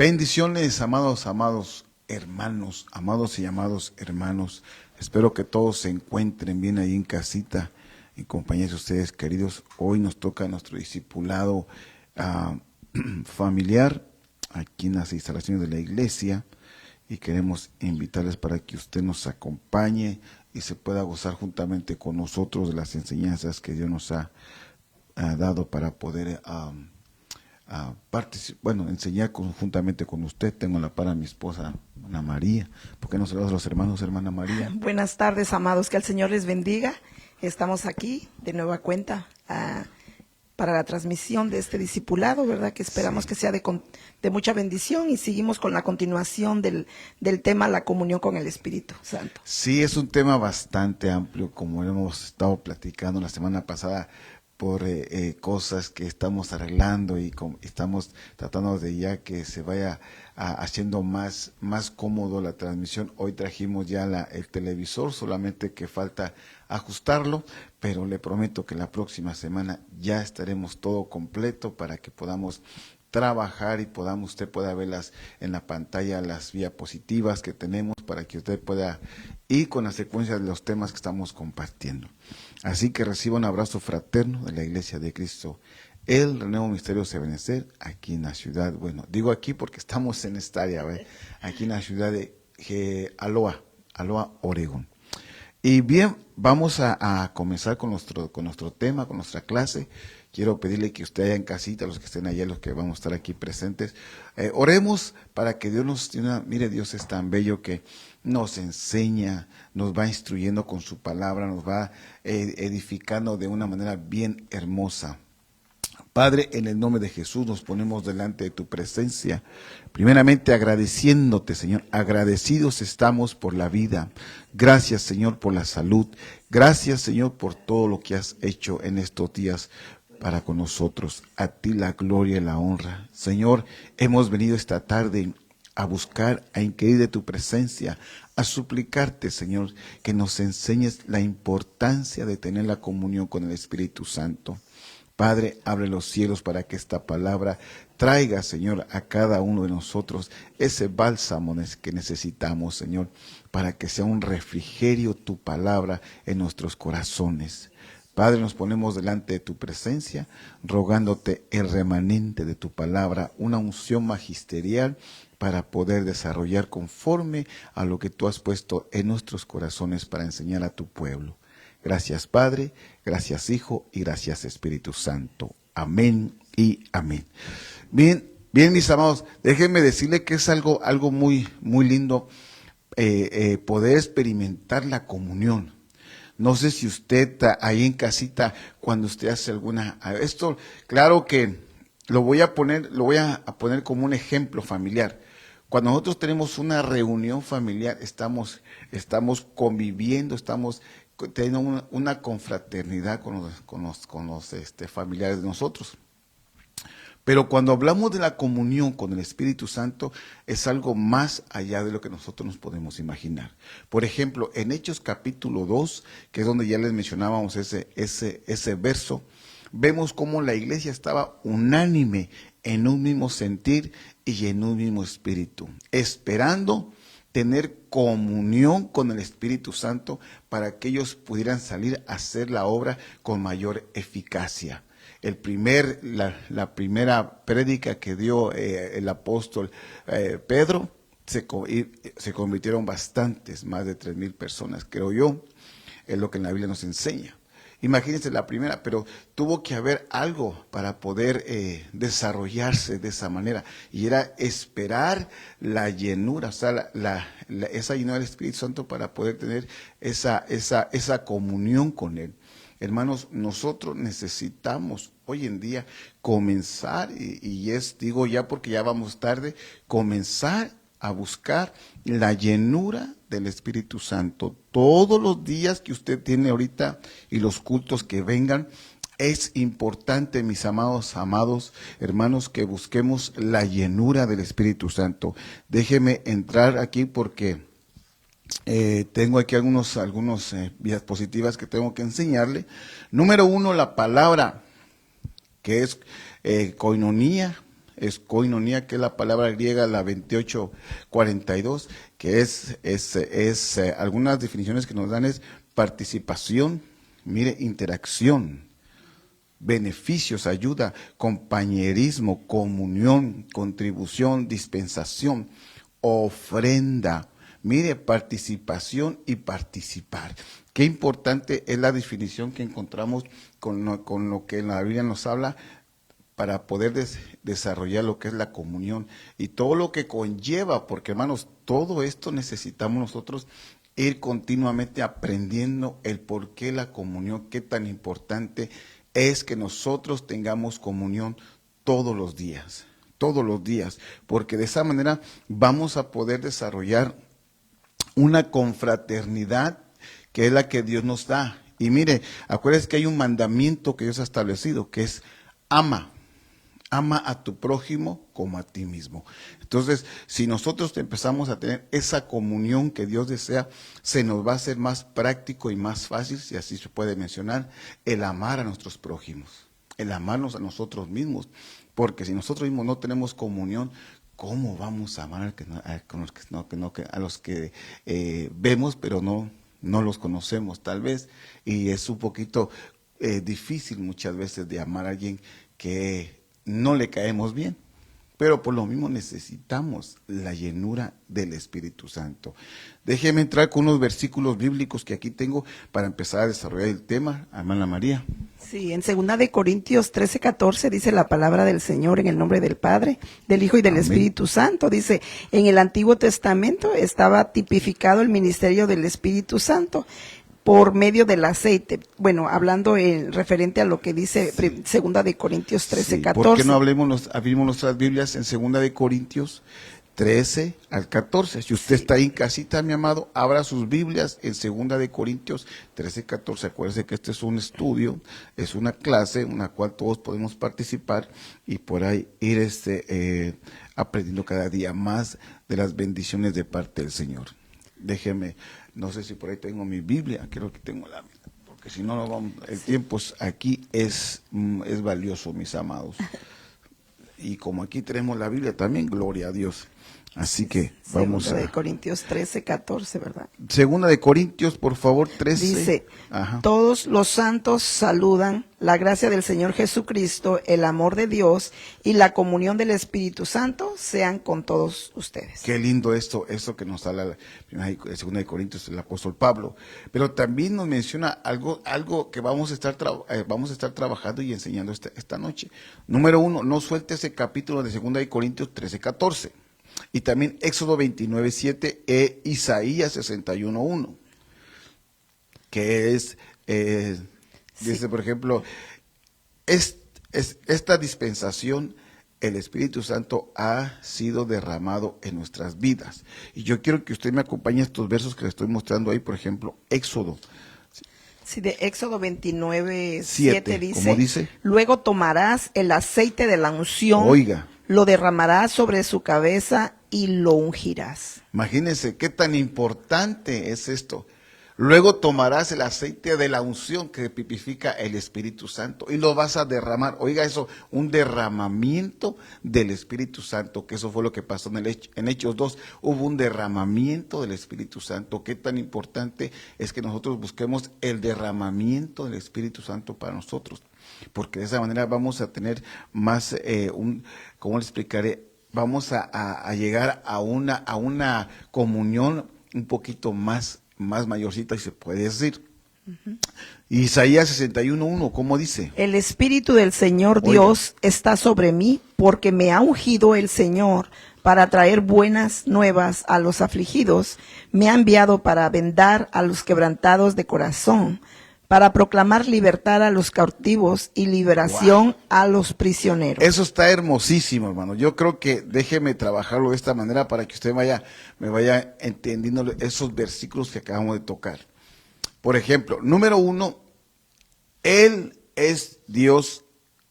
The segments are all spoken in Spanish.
Bendiciones, amados hermanos, amados y amados hermanos. Espero que todos se encuentren bien ahí en casita, en compañía de ustedes, queridos. Hoy nos toca nuestro discipulado familiar aquí en las instalaciones de la iglesia y queremos invitarles para que usted nos acompañe y se pueda gozar juntamente con nosotros de las enseñanzas que Dios nos ha dado para poder enseñar conjuntamente con usted. Tengo a la par a mi esposa, Ana María. ¿Por qué no saludas a los hermanos, hermana María? Buenas tardes, amados, que el Señor les bendiga. Estamos aquí de nueva cuenta para la transmisión de este discipulado, ¿verdad? Que esperamos que sea de mucha bendición, y seguimos con la continuación del tema, la comunión con el Espíritu Santo. Sí, es un tema bastante amplio, como hemos estado platicando la semana pasada, por cosas que estamos arreglando y estamos tratando de ya que se vaya haciendo más cómodo la transmisión. Hoy trajimos ya el televisor, solamente que falta ajustarlo, pero le prometo que la próxima semana ya estaremos todo completo para que podamos trabajar y usted pueda verlas en la pantalla, las diapositivas que tenemos, para que usted pueda ir con la secuencia de los temas que estamos compartiendo. Así que reciba un abrazo fraterno de la Iglesia de Cristo, el Nuevo Misterio de Benecer, aquí en la ciudad, digo aquí porque estamos en esta área, aquí en la ciudad de Aloha, Oregón. Y bien, vamos a comenzar con nuestro tema, con nuestra clase. Quiero pedirle que usted allá en casita, los que estén allá, los que vamos a estar aquí presentes, oremos para que Dios mire, Dios es tan bello que nos enseña, nos va instruyendo con su palabra, nos va edificando de una manera bien hermosa. Padre, en el nombre de Jesús nos ponemos delante de tu presencia, primeramente agradeciéndote, Señor. Agradecidos estamos por la vida. Gracias, Señor, por la salud. Gracias, Señor, por todo lo que has hecho en estos días para con nosotros. A ti la gloria y la honra. Señor, hemos venido esta tarde a buscar, a inquirir de tu presencia, a suplicarte, Señor, que nos enseñes la importancia de tener la comunión con el Espíritu Santo. Padre, abre los cielos para que esta palabra traiga, Señor, a cada uno de nosotros ese bálsamo que necesitamos, Señor, para que sea un refrigerio tu palabra en nuestros corazones. Padre, nos ponemos delante de tu presencia, rogándote el remanente de tu palabra, una unción magisterial para poder desarrollar conforme a lo que tú has puesto en nuestros corazones para enseñar a tu pueblo. Gracias, Padre, gracias, Hijo, y gracias, Espíritu Santo. Amén y amén. Bien, mis amados, déjenme decirle que es algo muy lindo poder experimentar la comunión. No sé si usted ahí en casita, cuando usted hace esto, claro que lo voy a poner como un ejemplo familiar. Cuando nosotros tenemos una reunión familiar, estamos conviviendo, estamos teniendo una confraternidad con los familiares de nosotros. Pero cuando hablamos de la comunión con el Espíritu Santo, es algo más allá de lo que nosotros nos podemos imaginar. Por ejemplo, en Hechos capítulo 2, que es donde ya les mencionábamos ese verso, vemos cómo la iglesia estaba unánime en un mismo sentir y en un mismo espíritu, esperando tener comunión con el Espíritu Santo para que ellos pudieran salir a hacer la obra con mayor eficacia. La primera prédica que dio el apóstol Pedro, se convirtieron bastantes, más de 3,000 personas, creo yo, es lo que en la Biblia nos enseña. Imagínense la primera, pero tuvo que haber algo para poder desarrollarse de esa manera, y era esperar la llenura, o sea, esa llenura del Espíritu Santo para poder tener esa comunión con Él. Hermanos, nosotros necesitamos hoy en día comenzar, digo ya porque ya vamos tarde, comenzar a buscar la llenura del Espíritu Santo. Todos los días que usted tiene ahorita y los cultos que vengan, es importante, mis amados hermanos, que busquemos la llenura del Espíritu Santo. Déjeme entrar aquí porque tengo aquí algunos diapositivas que tengo que enseñarle. Número 1, la palabra, que es koinonía, es koinonia, que es la palabra griega, la 2842, que es algunas definiciones que nos dan es participación, mire, interacción, beneficios, ayuda, compañerismo, comunión, contribución, dispensación, ofrenda. Mire, participación y participar. Qué importante es la definición que encontramos con lo que la Biblia nos habla para poder desarrollar lo que es la comunión y todo lo que conlleva, porque hermanos, todo esto necesitamos nosotros ir continuamente aprendiendo el por qué la comunión, qué tan importante es que nosotros tengamos comunión todos los días, porque de esa manera vamos a poder desarrollar una confraternidad que es la que Dios nos da. Y mire, acuérdense que hay un mandamiento que Dios ha establecido, que es ama a tu prójimo como a ti mismo. Entonces, si nosotros empezamos a tener esa comunión que Dios desea, se nos va a hacer más práctico y más fácil, si así se puede mencionar, el amar a nuestros prójimos, el amarnos a nosotros mismos. Porque si nosotros mismos no tenemos comunión, ¿cómo vamos a amar a los que vemos, pero no los conocemos tal vez? Y es un poquito difícil muchas veces de amar a alguien que no le caemos bien. Pero por lo mismo necesitamos la llenura del Espíritu Santo. Déjeme entrar con unos versículos bíblicos que aquí tengo para empezar a desarrollar el tema. Hermana María. Sí, en 2 Corintios 13:14 dice la palabra del Señor en el nombre del Padre, del Hijo y del Amén. Espíritu Santo. Dice, en el Antiguo Testamento estaba tipificado el ministerio del Espíritu Santo por medio del aceite. Bueno, hablando referente a lo que dice 2 Corintios 13:14. ¿Por qué no abrimos nuestras Biblias en 2 Corintios 13 al 14? Si usted está ahí en casita, mi amado, abra sus Biblias en 2 Corintios 13, 14. Acuérdese que este es un estudio, es una clase en la cual todos podemos participar y por ahí ir aprendiendo cada día más de las bendiciones de parte del Señor. Déjeme, no sé si por ahí tengo mi Biblia, creo que tengo la Biblia, porque si no, el tiempo aquí es valioso, mis amados. Y como aquí tenemos la Biblia también, gloria a Dios. Así que vamos a... 2 Corintios 13:14, ¿verdad? 2 Corintios, por favor, 13. Dice, Ajá. todos los santos saludan, la gracia del Señor Jesucristo, el amor de Dios y la comunión del Espíritu Santo sean con todos ustedes. Qué lindo esto que nos habla 2 Corintios el apóstol Pablo. Pero también nos menciona algo que vamos a estar trabajando y enseñando esta noche. Número 1, no suelte ese capítulo de 2 Corintios 13:14. Y también Éxodo 29:7 e Isaías 61:1, que dice, por ejemplo, esta dispensación, el Espíritu Santo ha sido derramado en nuestras vidas. Y yo quiero que usted me acompañe a estos versos que le estoy mostrando ahí, por ejemplo, Éxodo. Sí, de Éxodo 29:7 dice, ¿cómo dice? Luego tomarás el aceite de la unción, Oiga, lo derramarás sobre su cabeza y lo ungirás. imagínense qué tan importante es esto. Luego tomarás el aceite de la unción que tipifica el Espíritu Santo y lo vas a derramar. Oiga eso, un derramamiento del Espíritu Santo, que eso fue lo que pasó en Hechos 2. Hubo un derramamiento del Espíritu Santo. Qué tan importante es que nosotros busquemos el derramamiento del Espíritu Santo para nosotros. Porque de esa manera vamos a tener más, ¿cómo le explicaré? Vamos a llegar a una comunión un poquito más mayorcita, si se puede decir. Uh-huh. Isaías 61:1, ¿cómo dice? El Espíritu del Señor Dios está sobre mí, porque me ha ungido el Señor para traer buenas nuevas a los afligidos. Me ha enviado para vendar a los quebrantados de corazón, para proclamar libertad a los cautivos y liberación a los prisioneros. Eso está hermosísimo, hermano. Yo creo que déjeme trabajarlo de esta manera para que usted me vaya entendiendo esos versículos que acabamos de tocar. Por ejemplo, número 1, Él es Dios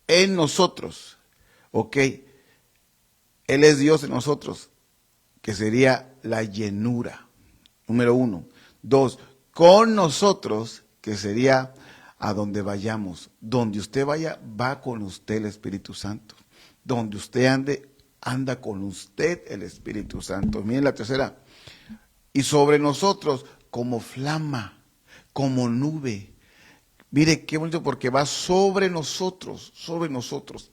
en nosotros. ¿Ok? Él es Dios en nosotros, que sería la llenura. Número 1. 2, con nosotros, que sería a donde vayamos. Donde usted vaya, va con usted el Espíritu Santo. donde usted anda con usted el Espíritu Santo. Miren la tercera. Y sobre nosotros como flama, como nube. Mire qué bonito, porque va sobre nosotros, sobre nosotros.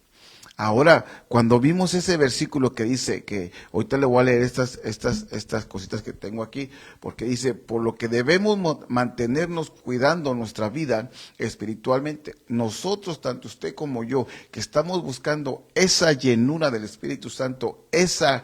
Ahora, cuando vimos ese versículo que dice, que ahorita le voy a leer estas cositas que tengo aquí, porque dice, por lo que debemos mantenernos cuidando nuestra vida espiritualmente, nosotros, tanto usted como yo, que estamos buscando esa llenura del Espíritu Santo, esa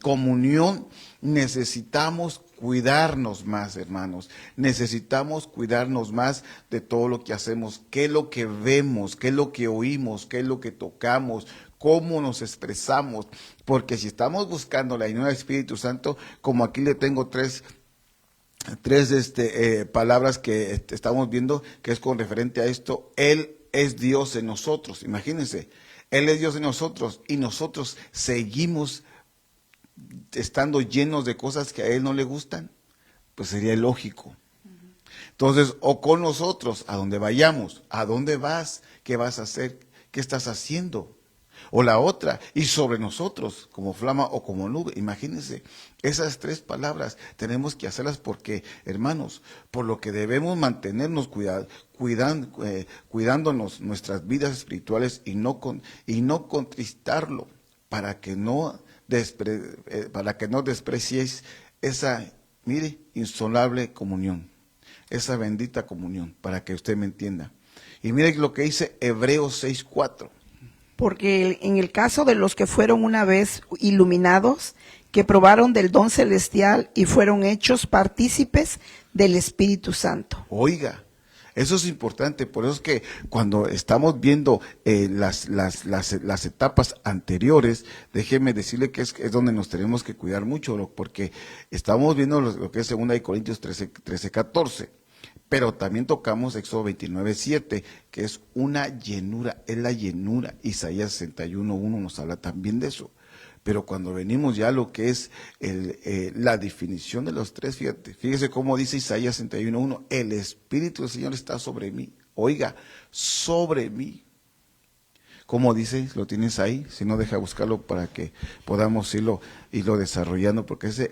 comunión, necesitamos cuidarnos más, hermanos. Necesitamos cuidarnos más de todo lo que hacemos, qué es lo que vemos, qué es lo que oímos, qué es lo que tocamos, cómo nos expresamos. Porque si estamos buscando la llenura del Espíritu Santo, como aquí le tengo tres palabras que estamos viendo, que es con referente a esto, Él es Dios en nosotros. Imagínense, Él es Dios en nosotros y nosotros seguimos estando llenos de cosas que a Él no le gustan, pues sería ilógico. Entonces, o con nosotros, a donde vayamos, ¿a dónde vas? ¿Qué vas a hacer? ¿Qué estás haciendo? O la otra, y sobre nosotros, como flama o como nube. Imagínense, esas tres palabras tenemos que hacerlas porque, hermanos, por lo que debemos mantenernos cuidándonos nuestras vidas espirituales y no contristarlo, para que no despreciéis esa, mire, insondable comunión, esa bendita comunión, para que usted me entienda. Y mire lo que dice Hebreos 6:4. Porque en el caso de los que fueron una vez iluminados, que probaron del don celestial y fueron hechos partícipes del Espíritu Santo. Oiga, eso es importante, por eso es que cuando estamos viendo las etapas anteriores, déjeme decirle que es donde nos tenemos que cuidar mucho, porque estamos viendo lo que es 2 Corintios 13:14, pero también tocamos Éxodo 29:7, que es una llenura, es la llenura. Isaías 61:1 nos habla también de eso. Pero cuando venimos ya a lo que es la definición de los tres, fíjese cómo dice Isaías 61:1, el Espíritu del Señor está sobre mí. Oiga, sobre mí. ¿Cómo dice? ¿Lo tienes ahí? Si no, deja buscarlo para que podamos irlo desarrollando, porque sí,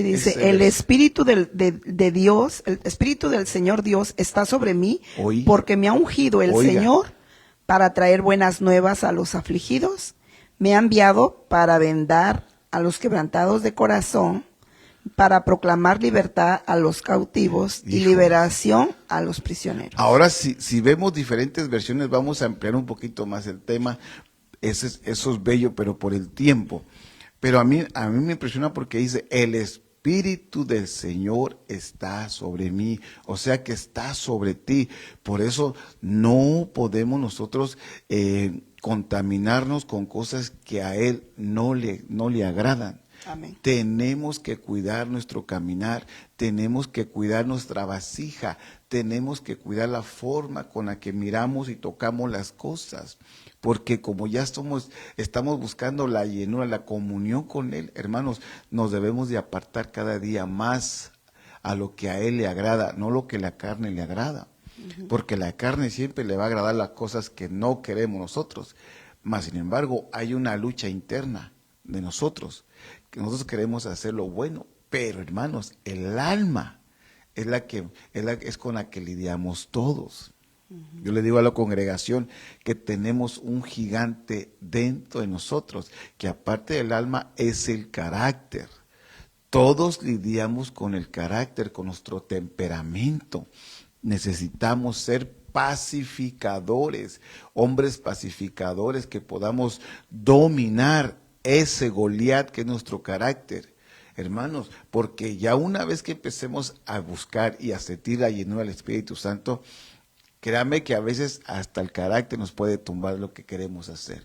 dice, el Espíritu de Dios, el Espíritu del Señor Dios está sobre mí, porque me ha ungido el Señor para traer buenas nuevas a los afligidos. Me ha enviado para vendar a los quebrantados de corazón, para proclamar libertad a los cautivos y liberación a los prisioneros. Ahora, si vemos diferentes versiones, vamos a ampliar un poquito más el tema. Eso es bello, pero por el tiempo. Pero a mí me impresiona porque dice, el Espíritu del Señor está sobre mí, o sea que está sobre ti. Por eso no podemos nosotros contaminarnos con cosas que a Él no le agradan. Amén. Tenemos que cuidar nuestro caminar, tenemos que cuidar nuestra vasija, tenemos que cuidar la forma con la que miramos y tocamos las cosas, porque como ya estamos buscando la llenura, la comunión con Él, hermanos, nos debemos de apartar cada día más a lo que a Él le agrada, no lo que la carne le agrada, porque la carne siempre le va a agradar las cosas que no queremos nosotros, mas sin embargo hay una lucha interna de nosotros, que nosotros queremos hacer lo bueno, pero hermanos, el alma es con la que lidiamos todos. Yo le digo a la congregación que tenemos un gigante dentro de nosotros, que aparte del alma es el carácter. Todos lidiamos con el carácter, con nuestro temperamento. Necesitamos ser pacificadores, hombres pacificadores, que podamos dominar ese Goliat que es nuestro carácter, hermanos, porque ya una vez que empecemos a buscar y a sentir la llenura del Espíritu Santo, créame que a veces hasta el carácter nos puede tumbar lo que queremos hacer.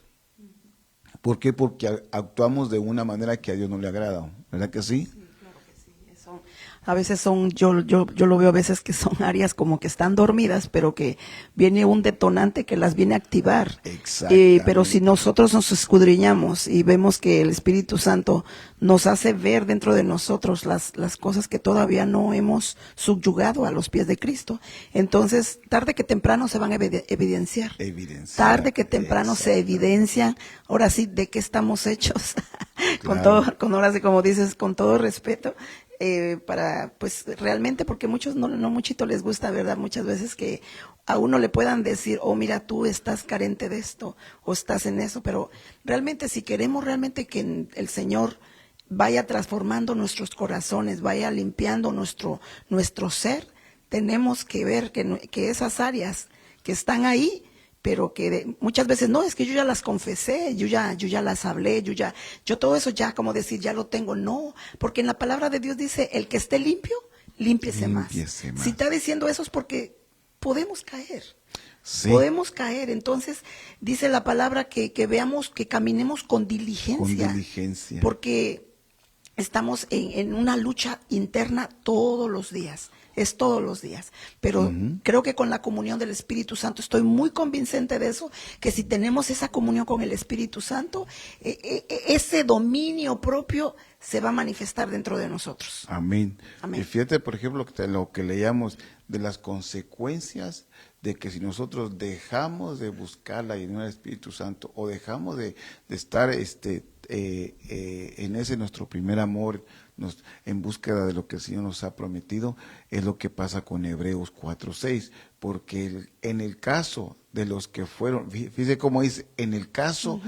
¿Por qué? Porque actuamos de una manera que a Dios no le agrada, ¿verdad que sí? Sí, claro que sí. Eso A veces yo lo veo a veces que son áreas como que están dormidas, pero que viene un detonante que las viene a activar. Pero si Exactamente. nosotros nos escudriñamos y vemos que el Espíritu Santo nos hace ver dentro de nosotros las cosas que todavía no hemos subyugado a los pies de Cristo, entonces tarde que temprano se van a evidenciar. Tarde que temprano se evidencian, ahora sí, de qué estamos hechos. Con Claro. todo, ahora sí, como dices, con todo respeto, para, pues realmente, porque muchos no muchito les gusta, ¿verdad? Muchas veces que a uno le puedan decir, oh, mira, tú estás carente de esto, o estás en eso, pero realmente si queremos realmente que el Señor vaya transformando nuestros corazones, vaya limpiando nuestro ser, tenemos que ver que esas áreas que están ahí, pero que muchas veces no, es que yo ya las confesé, yo ya las hablé, yo todo eso ya, como decir, ya lo tengo, no, porque en la palabra de Dios dice, el que esté limpio, límpiese más. Límpiese más. Si está diciendo eso es porque podemos caer. Sí. Podemos caer, entonces dice la palabra que veamos, que caminemos con Con diligencia, diligencia. porque estamos en una lucha interna todos los días, es todos los días, pero creo que con la comunión del Espíritu Santo, estoy muy convincente de eso, que si tenemos esa comunión con el Espíritu Santo, ese dominio propio se va a manifestar dentro de nosotros. Amén. Amén. Y fíjate, por ejemplo, lo que leíamos de las consecuencias de que si nosotros dejamos de buscar la llenura del Espíritu Santo o dejamos de estar en ese nuestro primer amor, en búsqueda de lo que el Señor nos ha prometido, es lo que pasa con Hebreos 4:6, porque en el caso de los que fueron, fíjese cómo dice, en el caso,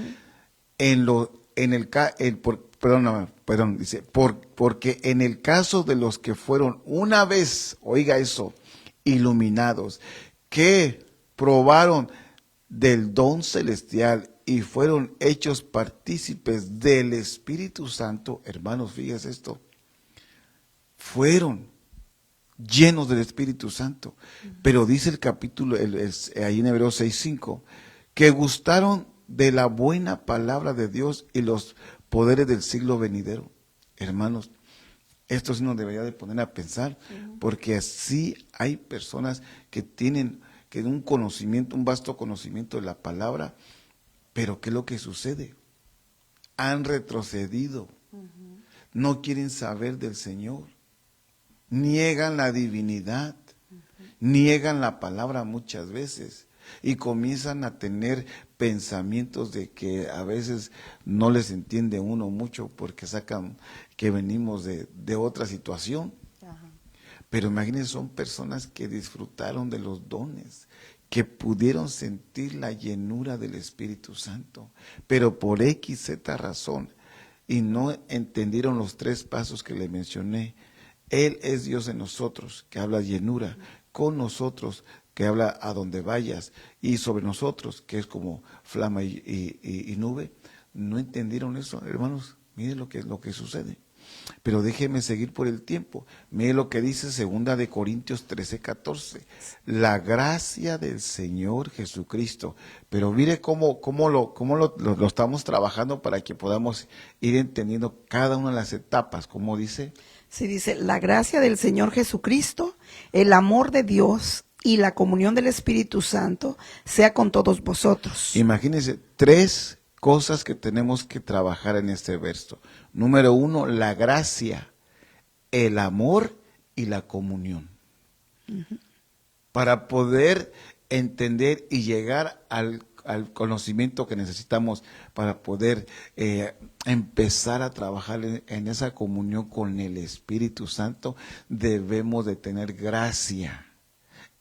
dice, porque en el caso de los que fueron una vez, oiga eso, iluminados, que probaron del don celestial y fueron hechos partícipes del Espíritu Santo, hermanos, fíjense esto, fueron llenos del Espíritu Santo. Pero dice el capítulo, ahí en Hebreos 6:5, que gustaron de la buena palabra de Dios y los poderes del siglo venidero. Hermanos, esto sí nos debería de poner a pensar, porque así hay personas que tienen un conocimiento, un vasto conocimiento de la palabra, pero ¿qué es lo que sucede? Han retrocedido, no quieren saber del Señor, niegan la divinidad, niegan la palabra muchas veces y comienzan a tener pensamientos de que a veces no les entiende uno mucho porque sacan que venimos de otra situación. Pero imagínense, son personas que disfrutaron de los dones, que pudieron sentir la llenura del Espíritu Santo, pero por X, Z razón, y no entendieron los 3 pasos que le mencioné. Él es Dios en nosotros, que habla llenura, con nosotros, que habla a donde vayas, y sobre nosotros, que es como flama y nube. No entendieron eso, hermanos. Miren lo que sucede. Pero déjeme seguir por el tiempo. Mire lo que dice 2 Corintios 13:14. La gracia del Señor Jesucristo. Pero mire cómo lo estamos trabajando para que podamos ir entendiendo cada una de las etapas. ¿Cómo dice? Sí, dice, la gracia del Señor Jesucristo, el amor de Dios y la comunión del Espíritu Santo sea con todos vosotros. Imagínense, 3 cosas que tenemos que trabajar en este verso. Número 1, la gracia, el amor y la comunión. Para poder entender y llegar al conocimiento que necesitamos para poder empezar a trabajar en esa comunión con el Espíritu Santo, debemos de tener gracia,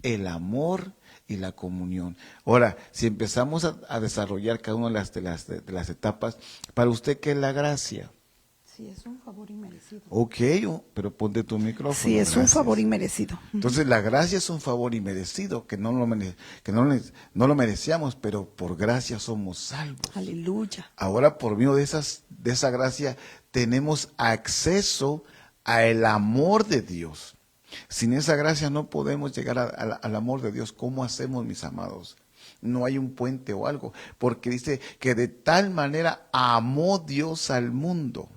el amor y la comunión. Ahora, si empezamos a desarrollar cada una de las etapas, para usted, ¿qué es la gracia? Sí, es un favor inmerecido. Ok, pero ponte tu micrófono. Sí, es un favor inmerecido. Entonces, la gracia es un favor inmerecido, que no lo merecíamos, pero por gracia somos salvos. Aleluya. Ahora, por medio de esa gracia, tenemos acceso al amor de Dios. Sin esa gracia no podemos llegar al amor de Dios. ¿Cómo hacemos, mis amados? No hay un puente o algo, porque dice que de tal manera amó Dios al mundo.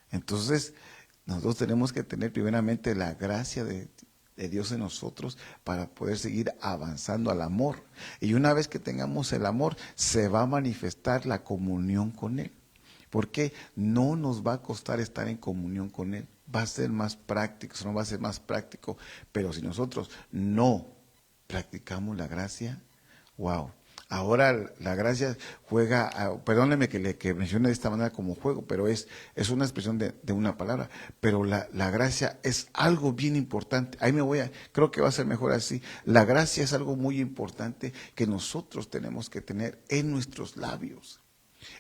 Entonces, nosotros tenemos que tener primeramente la gracia de Dios en nosotros para poder seguir avanzando al amor. Y una vez que tengamos el amor, se va a manifestar la comunión con Él. Porque no nos va a costar estar en comunión con Él. Va a ser más práctico, no va a ser más práctico. Pero si nosotros no practicamos la gracia, wow. Ahora la gracia juega, perdónenme que mencione de esta manera como juego, pero es una expresión de una palabra. Pero la gracia es algo bien importante. Ahí creo que va a ser mejor así. La gracia es algo muy importante que nosotros tenemos que tener en nuestros labios,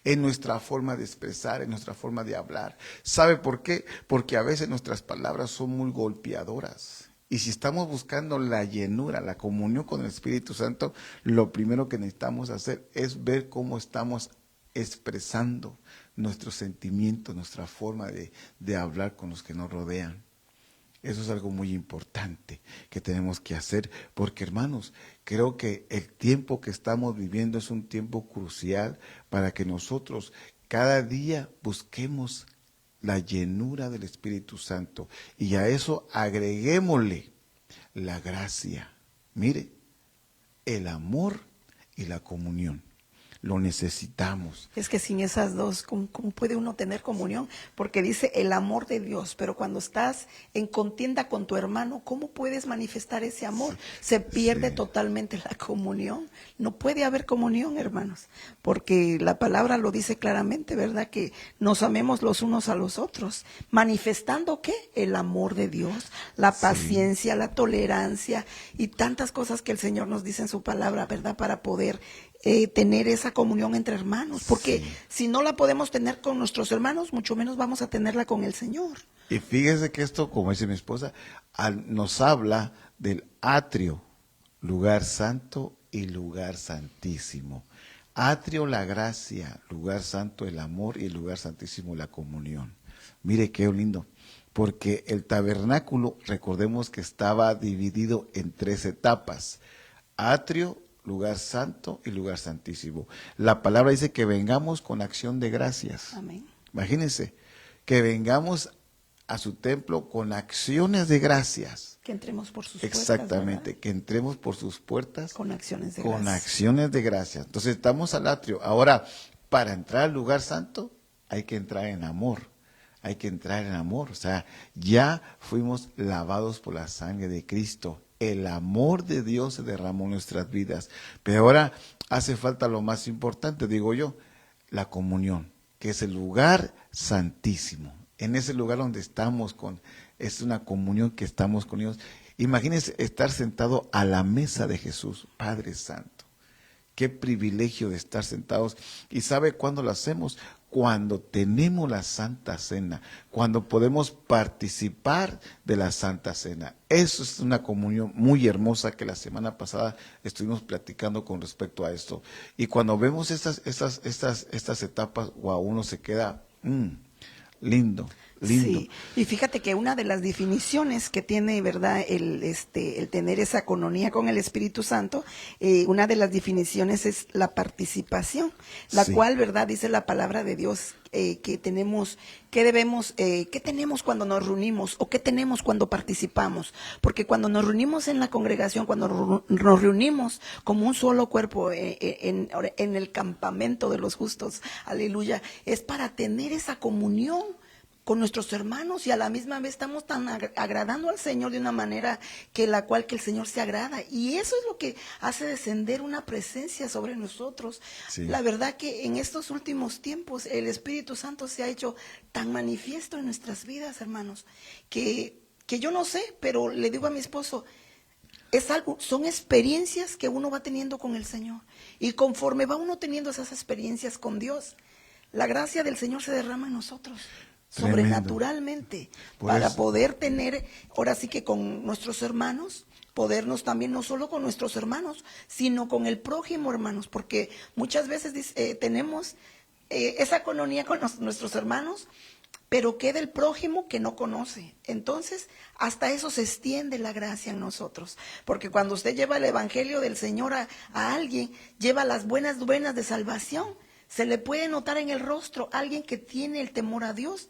en nuestra forma de expresar, en nuestra forma de hablar. ¿Sabe por qué? Porque a veces nuestras palabras son muy golpeadoras. Y si estamos buscando la llenura, la comunión con el Espíritu Santo, lo primero que necesitamos hacer es ver cómo estamos expresando nuestros sentimientos, nuestra forma de hablar con los que nos rodean. Eso es algo muy importante que tenemos que hacer, porque hermanos, creo que el tiempo que estamos viviendo es un tiempo crucial para que nosotros cada día busquemos la llenura del Espíritu Santo y a eso agreguémosle la gracia. Mire, el amor y la comunión. Lo necesitamos. Es que sin esas dos, ¿cómo puede uno tener comunión? Porque dice el amor de Dios, pero cuando estás en contienda con tu hermano, ¿cómo puedes manifestar ese amor? Se pierde totalmente la comunión. No puede haber comunión, hermanos, porque la palabra lo dice claramente, ¿verdad? Que nos amemos los unos a los otros, manifestando ¿qué? El amor de Dios, la paciencia, la tolerancia y tantas cosas que el Señor nos dice en su palabra, ¿verdad? Para poder tener esa comunión entre hermanos, porque si no la podemos tener con nuestros hermanos, mucho menos vamos a tenerla con el Señor. Y fíjese que esto, como dice mi esposa, nos habla del atrio, lugar santo y lugar santísimo. Atrio, la gracia; lugar santo, el amor; y el lugar santísimo, la comunión. Mire qué lindo, porque el tabernáculo, recordemos que estaba dividido en 3 etapas: atrio, lugar santo y lugar santísimo. La palabra dice que vengamos con acción de gracias. Amén. Imagínense, que vengamos a su templo con acciones de gracias. Que entremos por sus puertas. Exactamente, ¿verdad? que entremos por sus puertas Con acciones de con gracias. acciones de gracias. Entonces estamos al atrio. Ahora, para entrar al lugar santo, hay que entrar en amor. Hay que entrar en amor. O sea, ya fuimos lavados por la sangre de Cristo. El amor de Dios se derramó en nuestras vidas. Pero ahora hace falta lo más importante, digo yo, la comunión, que es el lugar santísimo. En ese lugar donde estamos es una comunión que estamos con Dios. Imagínense estar sentado a la mesa de Jesús, Padre Santo. Qué privilegio de estar sentados. ¿Y sabe cuándo lo hacemos? Cuando tenemos la Santa Cena, cuando podemos participar de la Santa Cena. Eso es una comunión muy hermosa que la semana pasada estuvimos platicando con respecto a esto. Y cuando vemos estas etapas, wow, uno se queda lindo. Sí, y fíjate que una de las definiciones que tiene, ¿verdad?, el tener esa comunión con el Espíritu Santo, una de las definiciones es la participación, la cual, ¿verdad?, dice la palabra de Dios que tenemos, ¿qué tenemos cuando nos reunimos o qué tenemos cuando participamos? Porque cuando nos reunimos en la congregación, cuando nos reunimos como un solo cuerpo en el campamento de los justos, aleluya, es para tener esa comunión con nuestros hermanos y a la misma vez estamos tan agradando al Señor de una manera que el Señor se agrada, y eso es lo que hace descender una presencia sobre nosotros. La verdad que en estos últimos tiempos el Espíritu Santo se ha hecho tan manifiesto en nuestras vidas, hermanos, que yo no sé, pero le digo a mi esposo, son experiencias que uno va teniendo con el Señor, y conforme va uno teniendo esas experiencias con Dios, la gracia del Señor se derrama en nosotros. Tremendo. Sobrenaturalmente, para poder tener, ahora sí que con nuestros hermanos, podernos también, no solo con nuestros hermanos, sino con el prójimo, hermanos, porque muchas veces tenemos esa comunión con nuestros hermanos, pero queda el prójimo que no conoce. Entonces, hasta eso se extiende la gracia en nosotros, porque cuando usted lleva el evangelio del Señor a alguien, lleva las buenas de salvación, se le puede notar en el rostro a alguien que tiene el temor a Dios.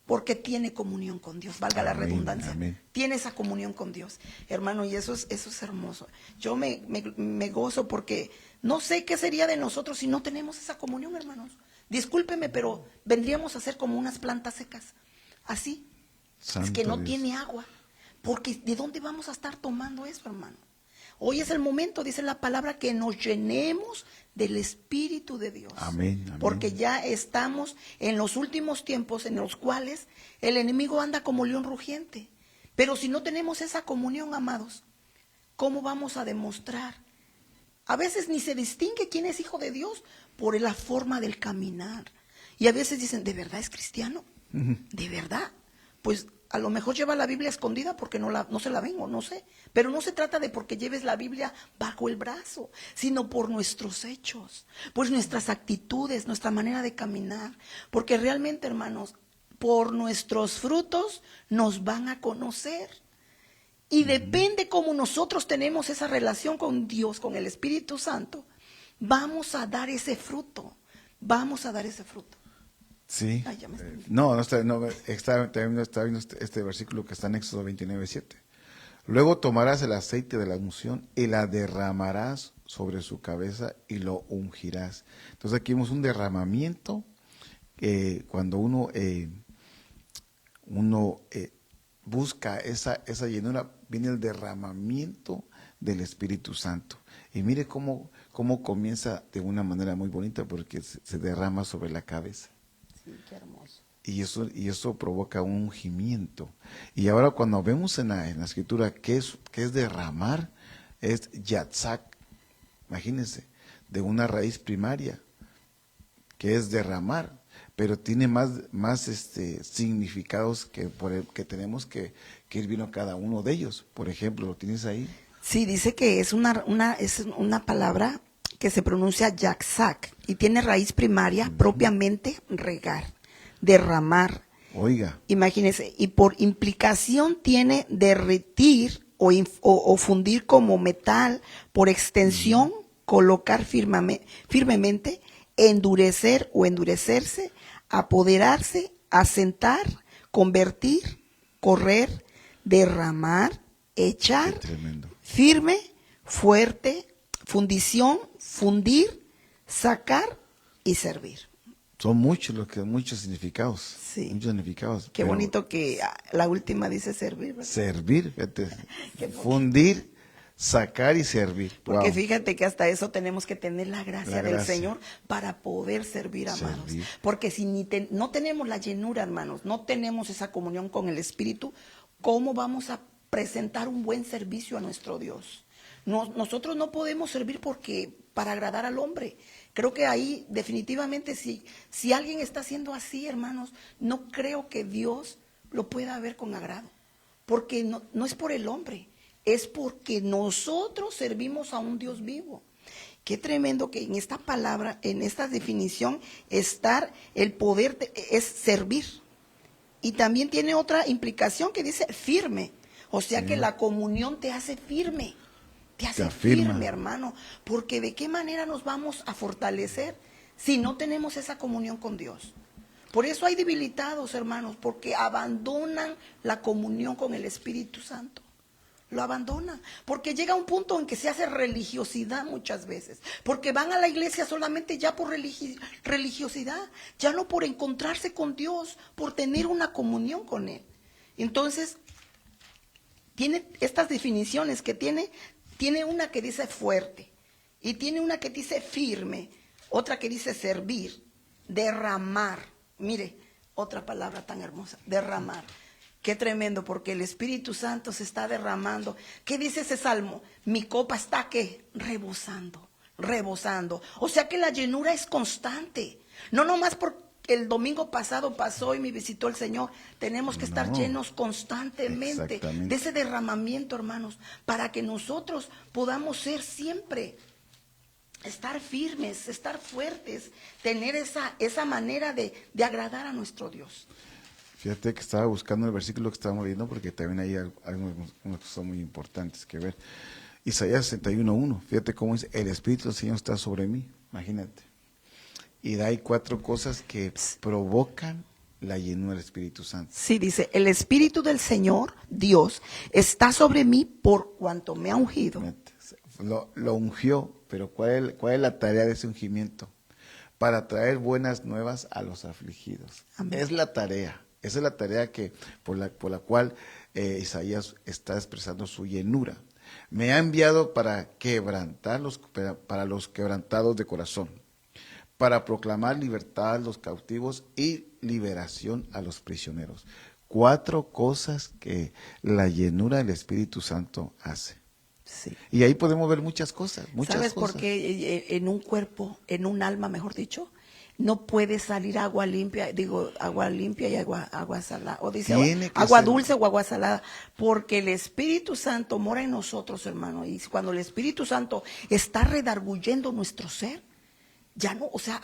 porque tiene comunión con Dios, valga la Amén, redundancia. amén. Tiene esa comunión con Dios, hermano, y eso es hermoso. Yo me gozo porque no sé qué sería de nosotros si no tenemos esa comunión, hermanos. Discúlpeme, pero vendríamos a ser como unas plantas secas, así. Es que Santo no Dios. tiene agua, porque ¿de dónde vamos a estar tomando eso, hermano? Hoy es el momento, dice la palabra, que nos llenemos del Espíritu de Dios. Amén, amén. Porque ya estamos en los últimos tiempos en los cuales el enemigo anda como león rugiente. Pero si no tenemos esa comunión, amados, ¿cómo vamos a demostrar? A veces ni se distingue quién es hijo de Dios por la forma del caminar. Y a veces dicen, ¿de verdad es cristiano? ¿De verdad? Pues a lo mejor lleva la Biblia escondida porque no se la ven o no sé. Pero no se trata de porque lleves la Biblia bajo el brazo, sino por nuestros hechos, pues nuestras actitudes, nuestra manera de caminar. Porque realmente, hermanos, por nuestros frutos nos van a conocer. Y depende cómo nosotros tenemos esa relación con Dios, con el Espíritu Santo, vamos a dar ese fruto. Vamos a dar ese fruto. Sí. Ay, ya me estoy- Está viendo este versículo que está en Éxodo 29:7. Luego tomarás el aceite de la unción y la derramarás sobre su cabeza y lo ungirás. Entonces aquí vemos un derramamiento cuando uno busca esa llenura, viene el derramamiento del Espíritu Santo. Y mire cómo comienza de una manera muy bonita porque se derrama sobre la cabeza. Sí, qué hermoso. Y eso provoca un ungimiento. Y ahora cuando vemos en la escritura qué es derramar, es yatzak, imagínense, de una raíz primaria, que es derramar, pero tiene más significados que tenemos que ir viendo cada uno de ellos. Por ejemplo, ¿lo tienes ahí? Sí, dice que es una palabra que se pronuncia yakzak y tiene raíz primaria propiamente regar, derramar. Oiga, Imagínense, y por implicación tiene derretir o fundir como metal, por extensión colocar firmemente, endurecer o endurecerse, apoderarse, asentar, convertir, correr, derramar, qué echar, tremendo. firme, fuerte, fundición, fundir, sacar y servir. Son muchos significados. Sí. Muchos significados. Qué pero bonito que la última dice servir, ¿verdad? servir, fíjate, Qué bonito. fundir, sacar y servir. Porque Wow. fíjate que hasta eso tenemos que tener la gracia La del gracia. Señor para poder servir, amados. Servir. Porque si no tenemos la llenura, hermanos, no tenemos esa comunión con el Espíritu, ¿cómo vamos a presentar un buen servicio a nuestro Dios? Nosotros no podemos servir para agradar al hombre. Creo que ahí definitivamente si alguien está haciendo así, hermanos, no creo que Dios lo pueda ver con agrado. Porque no es por el hombre, es porque nosotros servimos a un Dios vivo. Qué tremendo que en esta palabra, en esta definición, el poder es servir. Y también tiene otra implicación que dice firme. O sea que la comunión te hace firme. Te hace afirma. firme, hermano. Porque ¿de qué manera nos vamos a fortalecer si no tenemos esa comunión con Dios? Por eso hay debilitados, hermanos, porque abandonan la comunión con el Espíritu Santo. Lo abandonan, porque llega un punto en que se hace religiosidad muchas veces, porque van a la iglesia solamente ya por religiosidad, ya no por encontrarse con Dios, por tener una comunión con Él. Entonces, tiene estas definiciones que tiene una que dice fuerte, y tiene una que dice firme, otra que dice servir, derramar. Mire, otra palabra tan hermosa, derramar. Qué tremendo, porque el Espíritu Santo se está derramando. ¿Qué dice ese salmo? Mi copa está, ¿qué? Rebosando, rebosando. O sea que la llenura es constante. No nomás porque el domingo pasado pasó y me visitó el Señor. Tenemos que estar llenos constantemente de ese derramamiento, hermanos, para que nosotros podamos ser siempre, estar firmes, estar fuertes, tener esa manera de agradar a nuestro Dios. Fíjate que estaba buscando el versículo que estábamos viendo porque también hay algunas cosas muy importantes que ver. Isaías 61:1, fíjate cómo dice, el Espíritu del Señor está sobre mí, imagínate. Y hay 4 cosas que provocan la llenura del Espíritu Santo? Sí, dice, el Espíritu del Señor, Dios, está sobre mí por cuanto me ha ungido. Lo ungió, pero ¿cuál es la tarea de ese ungimiento? Para traer buenas nuevas a los afligidos. Amén. Es la tarea, esa es la tarea que por la cual Isaías está expresando su llenura. Me ha enviado para quebrantar para los quebrantados de corazón, para proclamar libertad a los cautivos y liberación a los prisioneros. 4 cosas que la llenura del Espíritu Santo hace. Sí. Y ahí podemos ver muchas cosas, muchas ¿Sabes cosas. por qué en un cuerpo, en un alma, mejor dicho, no puede salir agua limpia y agua salada? O dice agua dulce o agua salada, porque el Espíritu Santo mora en nosotros, hermano. Y cuando el Espíritu Santo está redarguyendo nuestro ser, ya no, o sea,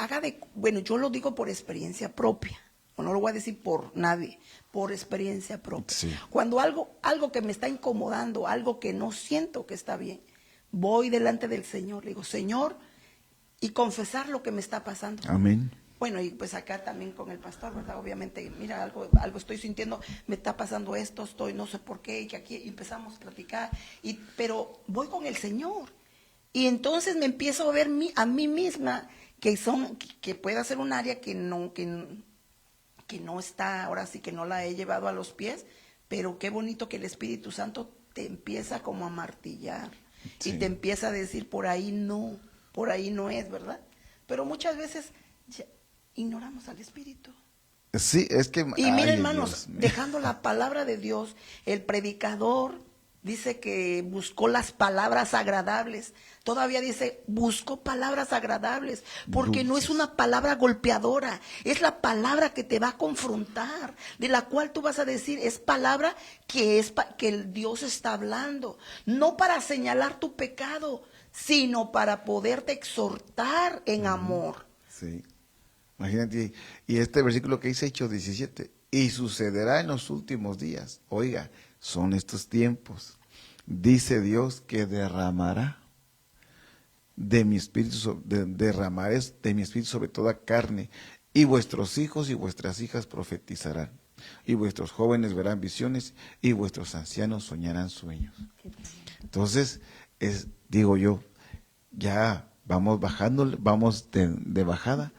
bueno, yo lo digo por experiencia propia. No lo voy a decir por nadie, por experiencia propia. Sí. Cuando algo que me está incomodando, algo que no siento que está bien, voy delante del Señor, le digo, Señor, y confesar lo que me está pasando. Amén. Bueno, y pues acá también con el pastor, ¿verdad? Obviamente, mira, algo estoy sintiendo, me está pasando esto, no sé por qué, y que aquí empezamos a platicar, pero voy con el Señor. Y entonces me empiezo a ver a mí misma, que pueda ser un área que no está, ahora sí que no la he llevado a los pies, pero qué bonito que el Espíritu Santo te empieza como a martillar, sí, y te empieza a decir, por ahí no es, ¿verdad? Pero muchas veces ignoramos al Espíritu. Sí, es que... Y mira, hermanos, dejando la palabra de Dios, el predicador dice que buscó las palabras agradables. Todavía dice, buscó palabras agradables, porque dulces. No es una palabra golpeadora, es la palabra que te va a confrontar, de la cual tú vas a decir, es palabra que el Dios está hablando, no para señalar tu pecado, sino para poderte exhortar en amor. Sí, imagínate, y este versículo que dice Hechos 17, y sucederá en los últimos días, oiga, son estos tiempos, dice Dios que derramaré de mi espíritu sobre toda carne, y vuestros hijos y vuestras hijas profetizarán, y vuestros jóvenes verán visiones, y vuestros ancianos soñarán sueños. Entonces, digo yo, ya vamos bajando, vamos de bajada,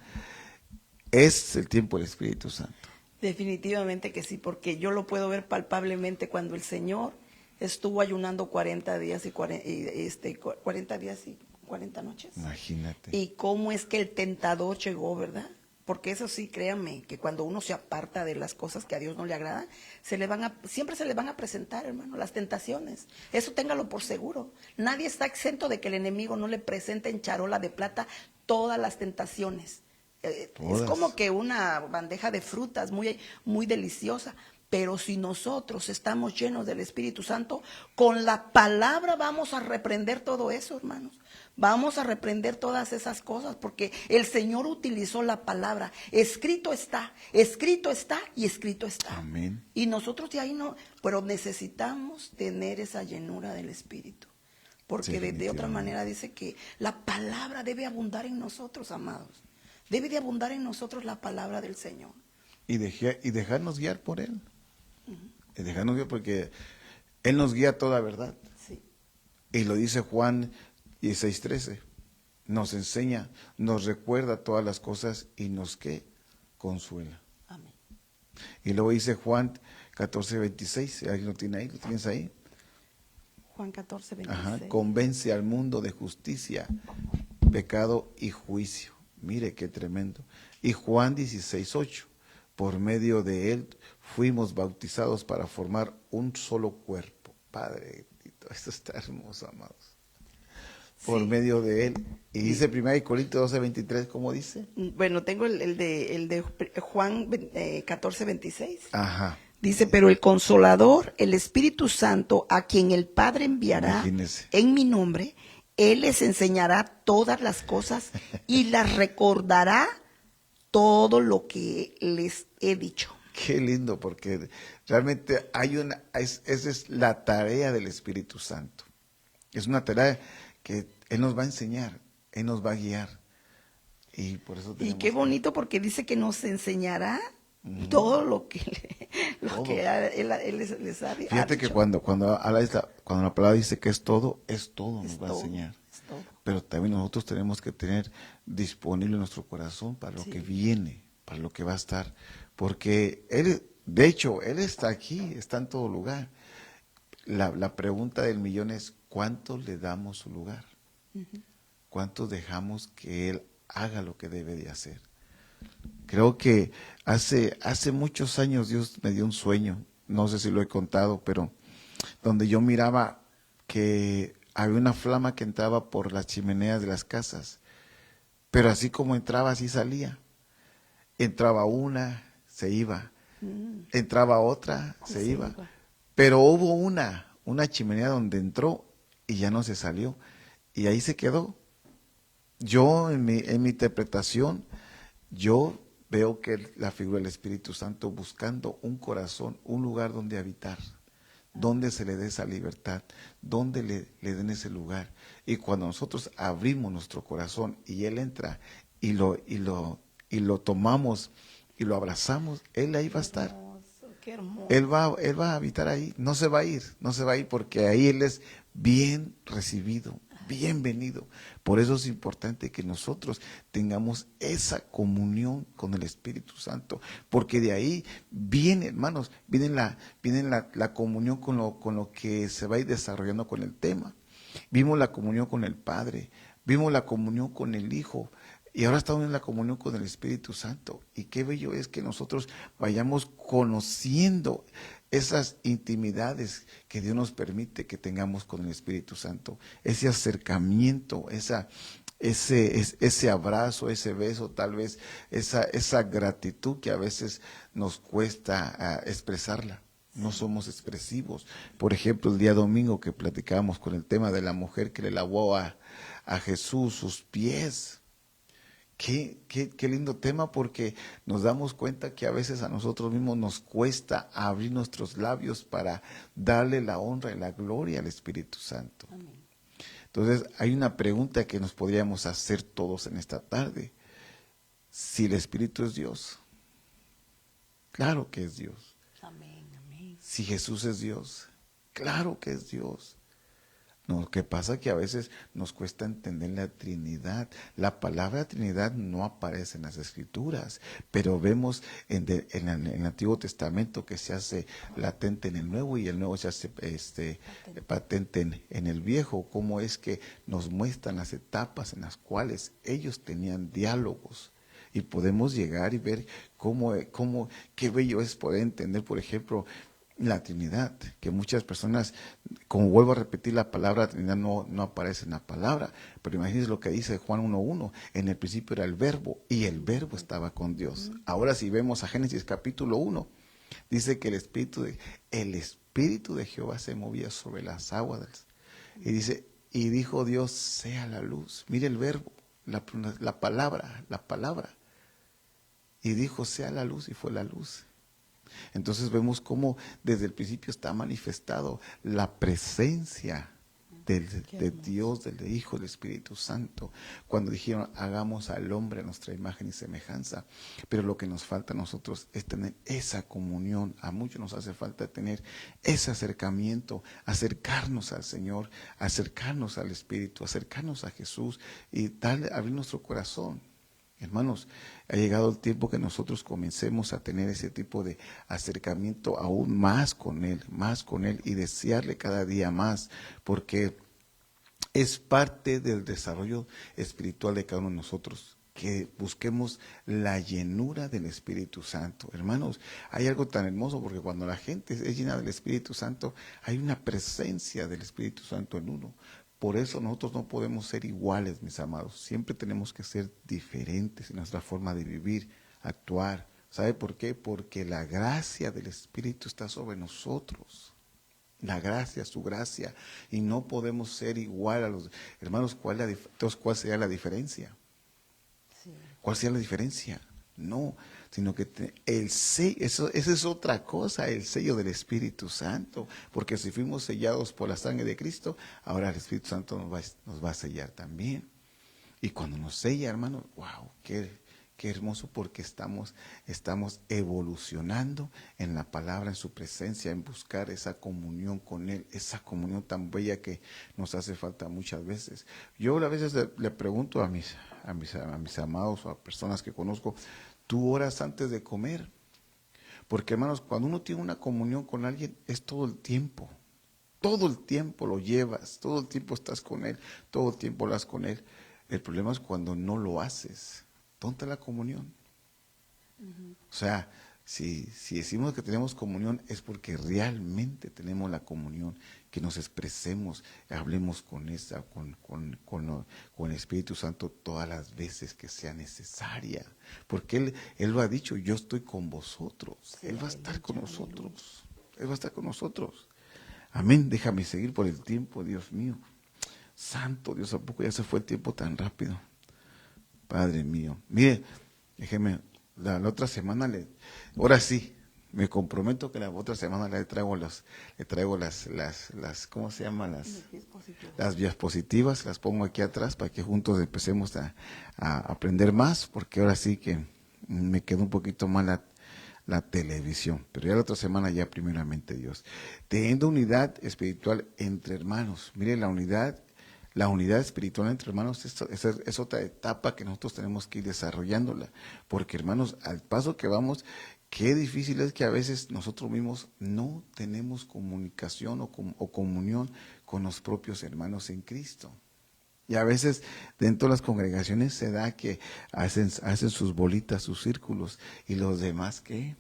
es el tiempo del Espíritu Santo. Definitivamente que sí, porque yo lo puedo ver palpablemente cuando el Señor estuvo ayunando 40 días y 40 días y 40 noches. Imagínate. Y cómo es que el tentador llegó, ¿verdad? Porque eso sí, créanme, que cuando uno se aparta de las cosas que a Dios no le agradan, siempre se le van a presentar, hermano, las tentaciones. Eso téngalo por seguro. Nadie está exento de que el enemigo no le presente en charola de plata todas las tentaciones. Es como que una bandeja de frutas muy, muy deliciosa. Pero si nosotros estamos llenos del Espíritu Santo, con la palabra vamos a reprender todo eso, hermanos. Vamos a reprender todas esas cosas, porque el Señor utilizó la palabra. Escrito está y escrito está. Amén. Y nosotros de ahí no, pero necesitamos tener esa llenura del Espíritu. Porque de otra manera dice que la palabra debe abundar en nosotros, amados. Debe de abundar en nosotros la palabra del Señor. Y dejarnos guiar por Él. Y dejarnos guiar porque Él nos guía a toda verdad. Sí. Y lo dice Juan 16:13. Nos enseña, nos recuerda todas las cosas y nos consuela. Amén. Y luego dice Juan 14:26. ¿Alguien lo tiene ahí? ¿Lo tienes ahí? Juan 14:26. Ajá. Convence al mundo de justicia, pecado y juicio. Mire qué tremendo. Y Juan 16:8. Por medio de él fuimos bautizados para formar un solo cuerpo. Padre, esto está hermoso, amados. Por medio de él. Y dice 1 Corintios 12:23, ¿cómo dice? Bueno, tengo el de Juan 14:26. Ajá. Dice, pero el Consolador, el Espíritu Santo, a quien el Padre enviará en mi nombre, Él les enseñará todas las cosas y las recordará todo lo que les he dicho. Qué lindo, porque realmente esa es la tarea del Espíritu Santo. Es una tarea que Él nos va a enseñar, Él nos va a guiar. Y por eso Y qué bonito, porque dice que nos enseñará todo lo que, Todo. él les ha Fíjate que dicho. cuando la palabra dice que es todo Es nos va a todo, enseñar. es todo. Pero también nosotros tenemos que tener disponible nuestro corazón para lo Sí. que viene, para lo que va a estar. Porque de hecho, Él está aquí, está en todo lugar. La pregunta del millón es, ¿cuánto le damos su lugar? ¿Cuánto dejamos que Él haga lo que debe de hacer? Creo que hace muchos años Dios me dio un sueño, no sé si lo he contado, pero donde yo miraba que había una flama que entraba por las chimeneas de las casas, pero así como entraba, así salía. Entraba una, se iba. Entraba otra, Y se se iba. iba. Pero hubo una chimenea donde entró y ya no se salió. Y ahí se quedó. Yo, en mi interpretación, yo veo que la figura del Espíritu Santo buscando un corazón, un lugar donde habitar, donde se le dé esa libertad, donde le den ese lugar. Y cuando nosotros abrimos nuestro corazón y Él entra y lo tomamos y lo abrazamos, Él ahí va a estar. Hermoso, qué hermoso. Él va a habitar ahí, no se va a ir porque ahí Él es bien recibido, bienvenido. Por eso es importante que nosotros tengamos esa comunión con el Espíritu Santo, porque de ahí viene, hermanos, viene la comunión con lo que se va a ir desarrollando con el tema. Vimos la comunión con el Padre, vimos la comunión con el Hijo, y ahora estamos en la comunión con el Espíritu Santo. Y qué bello es que nosotros vayamos conociendo esas intimidades que Dios nos permite que tengamos con el Espíritu Santo. Ese acercamiento, ese abrazo, ese beso, tal vez esa gratitud que a veces nos cuesta expresarla. No somos expresivos. Por ejemplo, el día domingo que platicábamos con el tema de la mujer que le lavó a Jesús sus pies. Qué lindo tema, porque nos damos cuenta que a veces a nosotros mismos nos cuesta abrir nuestros labios para darle la honra y la gloria al Espíritu Santo. Amén. Entonces hay una pregunta que nos podríamos hacer todos en esta tarde. Si el Espíritu es Dios, claro que es Dios. Amén, amén. Si Jesús es Dios, claro que es Dios. No, lo que pasa es que a veces nos cuesta entender la Trinidad. La palabra Trinidad no aparece en las Escrituras, pero vemos en el Antiguo Testamento que se hace latente en el Nuevo, y el Nuevo se hace patente en el Viejo. Cómo es que nos muestran las etapas en las cuales ellos tenían diálogos. Y podemos llegar y ver qué bello es poder entender, por ejemplo, la Trinidad, que muchas personas, como vuelvo a repetir, la palabra Trinidad no aparece en la palabra, pero imagínense lo que dice Juan 1:1, en el principio era el Verbo, y el Verbo estaba con Dios. Ahora si vemos a Génesis capítulo 1, dice que el Espíritu de Jehová se movía sobre las aguas, y dice, y dijo Dios, sea la luz. Mire el verbo, la palabra, y dijo, sea la luz, y fue la luz. Entonces vemos cómo desde el principio está manifestado la presencia de Dios, del Hijo, del Espíritu Santo. Cuando dijeron, hagamos al hombre a nuestra imagen y semejanza. Pero lo que nos falta a nosotros es tener esa comunión. A muchos nos hace falta tener ese acercamiento, acercarnos al Señor, acercarnos al Espíritu, acercarnos a Jesús y abrir nuestro corazón. Hermanos, ha llegado el tiempo que nosotros comencemos a tener ese tipo de acercamiento aún más con Él y desearle cada día más, porque es parte del desarrollo espiritual de cada uno de nosotros, que busquemos la llenura del Espíritu Santo. Hermanos, hay algo tan hermoso, porque cuando la gente es llena del Espíritu Santo, hay una presencia del Espíritu Santo en uno. Por eso nosotros no podemos ser iguales, mis amados. Siempre tenemos que ser diferentes en nuestra forma de vivir, actuar. ¿Sabe por qué? Porque la gracia del Espíritu está sobre nosotros. La gracia, su gracia. Y no podemos ser igual a los hermanos. Entonces, ¿cuál sería la diferencia? Sí. ¿Cuál sería la diferencia? No, sino que el sello, esa es otra cosa, el sello del Espíritu Santo, porque si fuimos sellados por la sangre de Cristo, ahora el Espíritu Santo nos va a sellar también. Y cuando nos sella, hermano, wow, Qué hermoso, porque estamos evolucionando en la palabra, en su presencia, en buscar esa comunión con Él, esa comunión tan bella que nos hace falta muchas veces. Yo a veces le pregunto a mis amados o a personas que conozco, ¿tú oras antes de comer? Porque, hermanos, cuando uno tiene una comunión con alguien, es todo el tiempo. Todo el tiempo lo llevas, todo el tiempo estás con Él, todo el tiempo hablas con Él. El problema es cuando no lo haces. ¿Dónde está la comunión? O sea, si decimos que tenemos comunión, es porque realmente tenemos la comunión, que nos expresemos, hablemos con el Espíritu Santo todas las veces que sea necesaria. Porque Él lo ha dicho, yo estoy con vosotros. Sí, Él va a estar con aleluya. nosotros. Él va a estar con nosotros. Amén. Déjame seguir por el tiempo, Dios mío. Santo Dios, ¿a poco ya se fue el tiempo tan rápido? Padre mío. Mire, déjeme, la otra semana ahora sí, me comprometo que la otra semana le traigo las, ¿cómo se llaman? Las diapositivas, las pongo aquí atrás para que juntos empecemos a aprender más, porque ahora sí que me quedó un poquito mal la televisión, pero ya la otra semana ya primeramente Dios. Teniendo unidad espiritual entre hermanos. Mire, la unidad espiritual entre hermanos es otra etapa que nosotros tenemos que ir desarrollándola, porque, hermanos, al paso que vamos, qué difícil es que a veces nosotros mismos no tenemos comunicación o comunión con los propios hermanos en Cristo. Y a veces dentro de las congregaciones se da que hacen sus bolitas, sus círculos, y los demás, ¿qué?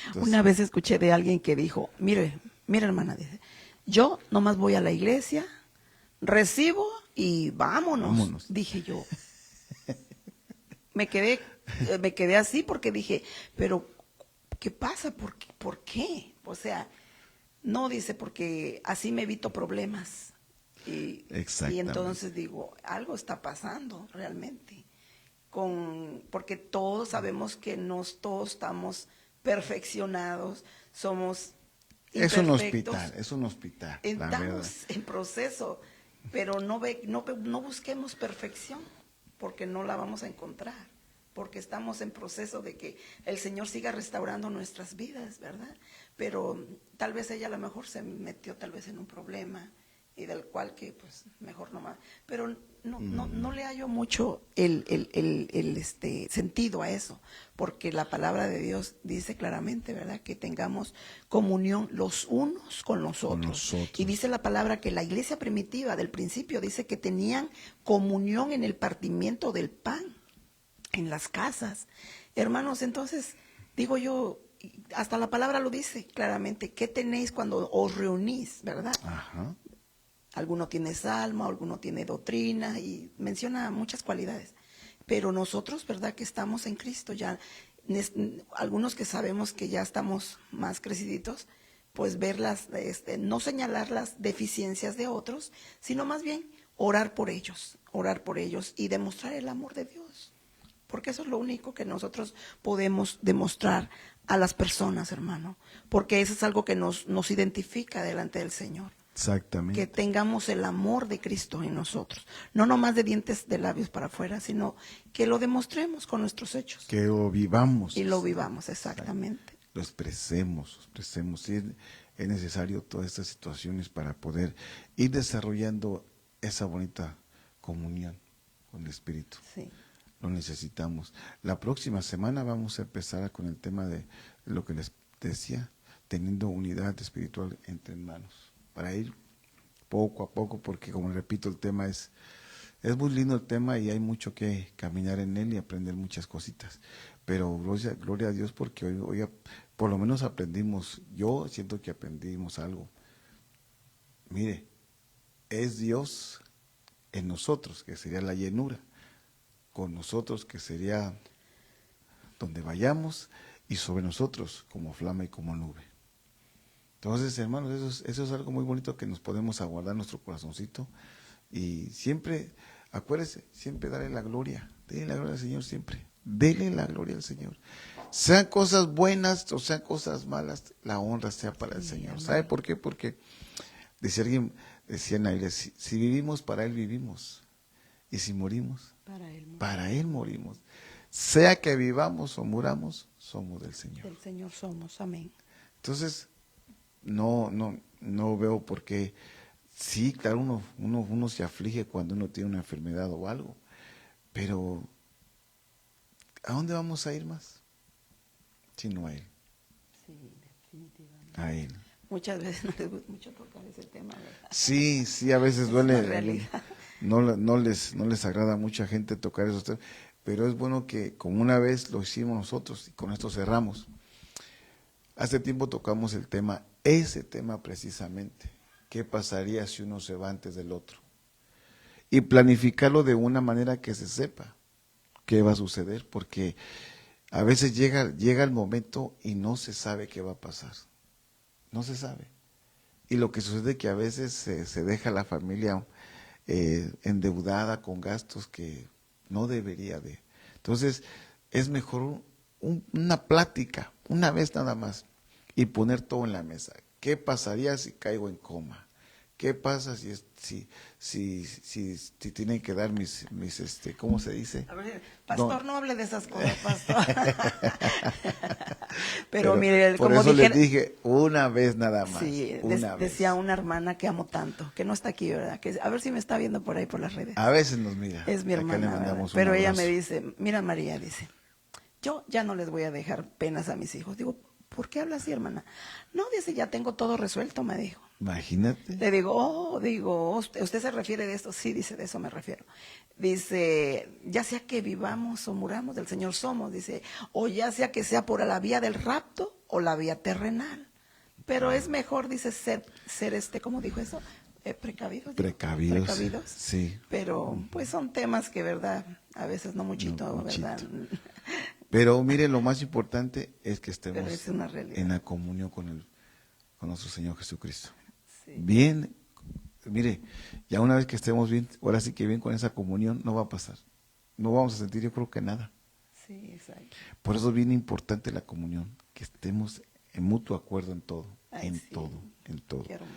Entonces, Una vez escuché de alguien que dijo, mire hermana, dice, yo nomás voy a la iglesia, recibo y vámonos. Dije yo, me quedé así porque dije, pero ¿qué pasa? ¿Por qué? O sea, no, dice, porque así me evito problemas. Y entonces digo, algo está pasando realmente. Porque todos sabemos que no todos estamos perfeccionados, somos imperfectos. Es un hospital. Estamos en proceso, pero no busquemos perfección, porque no la vamos a encontrar, porque estamos en proceso de que el Señor siga restaurando nuestras vidas, ¿verdad? Pero tal vez ella a lo mejor se metió tal vez en un problema, y del cual que pues mejor no más, pero no le hallo mucho el sentido a eso, porque la palabra de Dios dice claramente, ¿verdad?, que tengamos comunión los unos con los otros. Y dice la palabra que la iglesia primitiva del principio dice que tenían comunión en el partimiento del pan, en las casas. Hermanos, entonces digo yo, hasta la palabra lo dice claramente, ¿qué tenéis cuando os reunís, verdad? Ajá. Alguno tiene salmo, alguno tiene doctrina y menciona muchas cualidades. Pero nosotros, ¿verdad?, que estamos en Cristo ya, algunos que sabemos que ya estamos más creciditos, pues verlas, no señalar las deficiencias de otros, sino más bien orar por ellos y demostrar el amor de Dios. Porque eso es lo único que nosotros podemos demostrar a las personas, hermano. Porque eso es algo que nos identifica delante del Señor. Exactamente. Que tengamos el amor de Cristo en nosotros. No nomás de dientes de labios para afuera, sino que lo demostremos con nuestros hechos. Que lo vivamos. Y lo vivamos, exactamente. Lo expresemos. Sí, es necesario todas estas situaciones para poder ir desarrollando esa bonita comunión con el Espíritu. Sí. Lo necesitamos. La próxima semana vamos a empezar con el tema de lo que les decía, teniendo unidad espiritual entre hermanos. Para ir poco a poco, porque como repito, el tema es muy lindo el tema y hay mucho que caminar en él y aprender muchas cositas. Pero gloria a Dios, porque hoy por lo menos aprendimos, yo siento que aprendimos algo. Mire, es Dios en nosotros, que sería la llenura, con nosotros, que sería donde vayamos, y sobre nosotros como flama y como nube. Entonces, hermanos, eso es algo muy bonito que nos podemos aguardar en nuestro corazoncito. Y siempre, acuérdese, siempre darle la gloria al Señor siempre. Dele la gloria al Señor. Sean cosas buenas o sean cosas malas, la honra sea para el Señor. Amén. ¿Sabe por qué? Porque decía en la Biblia, si vivimos, para Él vivimos. Y si morimos, para Él morimos. sea que vivamos o muramos, somos del Señor. Del Señor somos, amén. Entonces, no veo por qué. Sí, claro, uno se aflige cuando uno tiene una enfermedad o algo, pero ¿a dónde vamos a ir más? Sino a Él. Sí, definitivamente. A Él. Muchas veces no les gusta mucho tocar ese tema, ¿verdad? Sí, a veces Es duele. una realidad. No les agrada a mucha gente tocar esos temas, pero es bueno que como una vez lo hicimos nosotros y con esto cerramos. Hace tiempo tocamos ese tema precisamente. ¿Qué pasaría si uno se va antes del otro? Y planificarlo de una manera que se sepa qué va a suceder, porque a veces llega el momento y no se sabe qué va a pasar. No se sabe. Y lo que sucede es que a veces se deja la familia endeudada con gastos que no debería de. Entonces, es mejor una plática, una vez nada más, y poner todo en la mesa. ¿Qué pasaría si caigo en coma? ¿Qué pasa si tienen que dar mis ¿cómo se dice? A ver, pastor, no hable de esas cosas, pastor. Pero mire, por como eso dije, les dije una vez nada más. sí, decía una hermana que amo tanto, que no está aquí, ¿verdad? Que a ver si me está viendo por ahí por las redes. A veces nos mira. Es mi Acá le hermana, mandamos un pero ella abrazo. me dice, mira María, dice, yo ya no les voy a dejar penas a mis hijos. Digo, ¿por qué habla así, hermana? No, dice, ya tengo todo resuelto, me dijo. Imagínate. Le digo, ¿usted se refiere de esto? Sí, dice, de eso me refiero. Dice, ya sea que vivamos o muramos, del Señor somos, dice, o ya sea que sea por la vía del rapto o la vía terrenal. Pero es mejor, dice, ser ¿cómo dijo eso? Precavidos. Precavidos. Sí. Pero, pues son temas que, ¿verdad? A veces no muchito, No muchito. ¿verdad? Pero mire, lo más importante es que Pero estemos es una realidad. en la comunión con nuestro Señor Jesucristo. Sí. Bien, mire, ya una vez que estemos bien, ahora sí que bien con esa comunión, no va a pasar. No vamos a sentir, yo creo que nada. Sí, exacto. Por eso es bien importante la comunión, que estemos en mutuo acuerdo en todo, Ay, en sí. todo, en todo. Qué hermoso.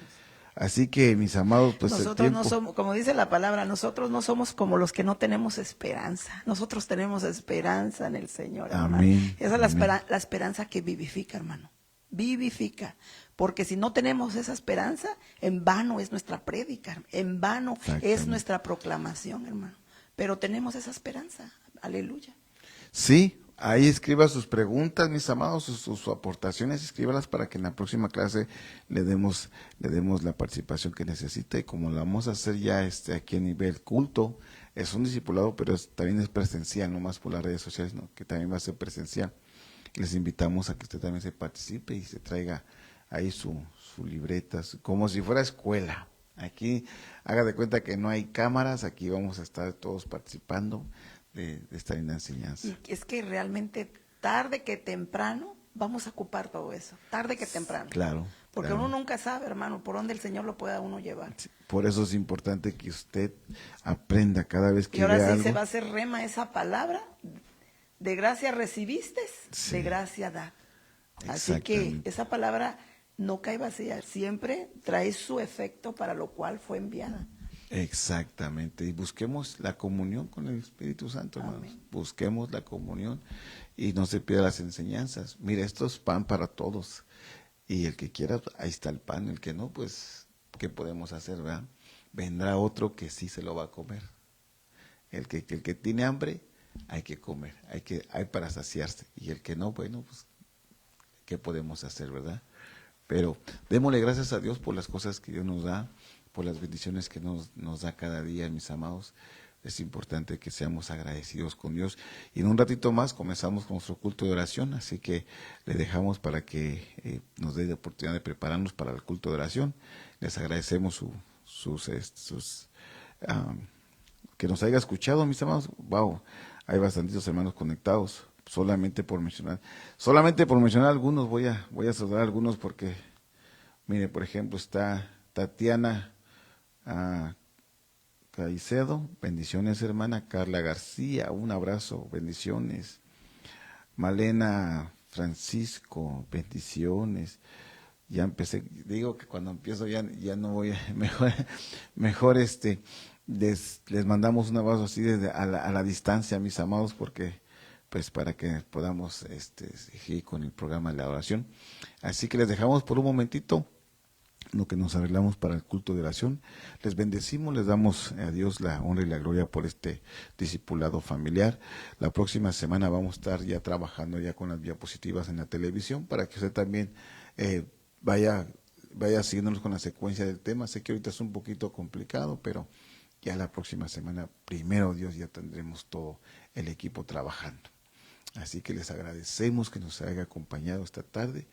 Así que, mis amados, pues Nosotros el tiempo... no somos, como dice la palabra, nosotros no somos como los que no tenemos esperanza. Nosotros tenemos esperanza en el Señor, hermano. Amén, Esa es amén. la esperanza que vivifica, hermano. Vivifica. Porque si no tenemos esa esperanza, en vano es nuestra prédica, en vano es Exactamente. nuestra proclamación, hermano. Pero tenemos esa esperanza. Aleluya. Sí, ahí escriba sus preguntas, mis amados, sus aportaciones, escríbalas para que en la próxima clase le demos la participación que necesita. Y como la vamos a hacer ya aquí a nivel culto, es un discipulado, pero también es presencial, no más por las redes sociales, ¿no? Que también va a ser presencial. Les invitamos a que usted también se participe y se traiga ahí su libreta, como si fuera escuela. Aquí haga de cuenta que no hay cámaras, aquí vamos a estar todos participando de esta linda enseñanza. Y es que realmente tarde que temprano vamos a ocupar todo eso, tarde que temprano. Claro. Porque claro. uno nunca sabe, hermano, por dónde el Señor lo pueda uno llevar. Por eso es importante que usted aprenda cada vez que Y ahora vea sí algo. se va a hacer rema esa palabra, de gracia recibiste, Sí. de gracia da. Así que Exactamente. esa palabra no cae vacía, siempre trae su efecto para lo cual fue enviada. Exactamente, y busquemos la comunión con el Espíritu Santo, hermanos. Amén. Busquemos la comunión y no se pierda las enseñanzas. Mire, esto es pan para todos. Y el que quiera, ahí está el pan. El que no, pues, ¿qué podemos hacer, verdad? Vendrá otro que sí se lo va a comer. El que tiene hambre, hay que comer, hay para saciarse. Y el que no, bueno, pues, ¿qué podemos hacer, verdad? Pero démosle gracias a Dios por las cosas que Dios nos da, por las bendiciones que nos da cada día, mis amados. Es importante que seamos agradecidos con Dios. Y en un ratito más comenzamos con nuestro culto de oración, así que le dejamos para que nos dé la oportunidad de prepararnos para el culto de oración. Les agradecemos que nos haya escuchado, mis amados. Wow, hay bastantitos hermanos conectados. Solamente por mencionar algunos, voy a saludar a algunos porque, mire, por ejemplo, está Tatiana Caicedo, bendiciones hermana. Carla García, un abrazo, bendiciones. Malena Francisco, bendiciones. Ya empecé, digo que cuando empiezo ya no voy, mejor les mandamos un abrazo así desde a la distancia, mis amados, porque pues para que podamos seguir con el programa de la oración. Así que les dejamos por un momentito lo que nos arreglamos para el culto de oración. Les bendecimos, les damos a Dios la honra y la gloria por este discipulado familiar. La próxima semana vamos a estar ya trabajando ya con las diapositivas en la televisión para que usted también vaya siguiéndonos con la secuencia del tema. Sé que ahorita es un poquito complicado, pero ya la próxima semana, primero Dios, ya tendremos todo el equipo trabajando. Así que les agradecemos que nos haya acompañado esta tarde.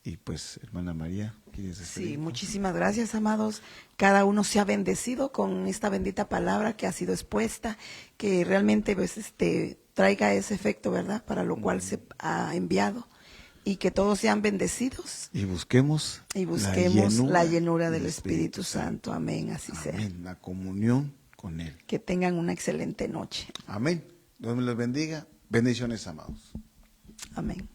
Y pues, hermana María, ¿quieres despedirte? Sí, muchísimas gracias, amados. Cada uno se ha bendecido con esta bendita palabra que ha sido expuesta, que realmente pues, traiga ese efecto, ¿verdad? Para lo cual se ha enviado. Y que todos sean bendecidos. Y busquemos la llenura del Espíritu Santo. Amén, así sea. Amén, la comunión con Él. Que tengan una excelente noche. Amén. Dios me los bendiga. Bendiciones, amados. Amén.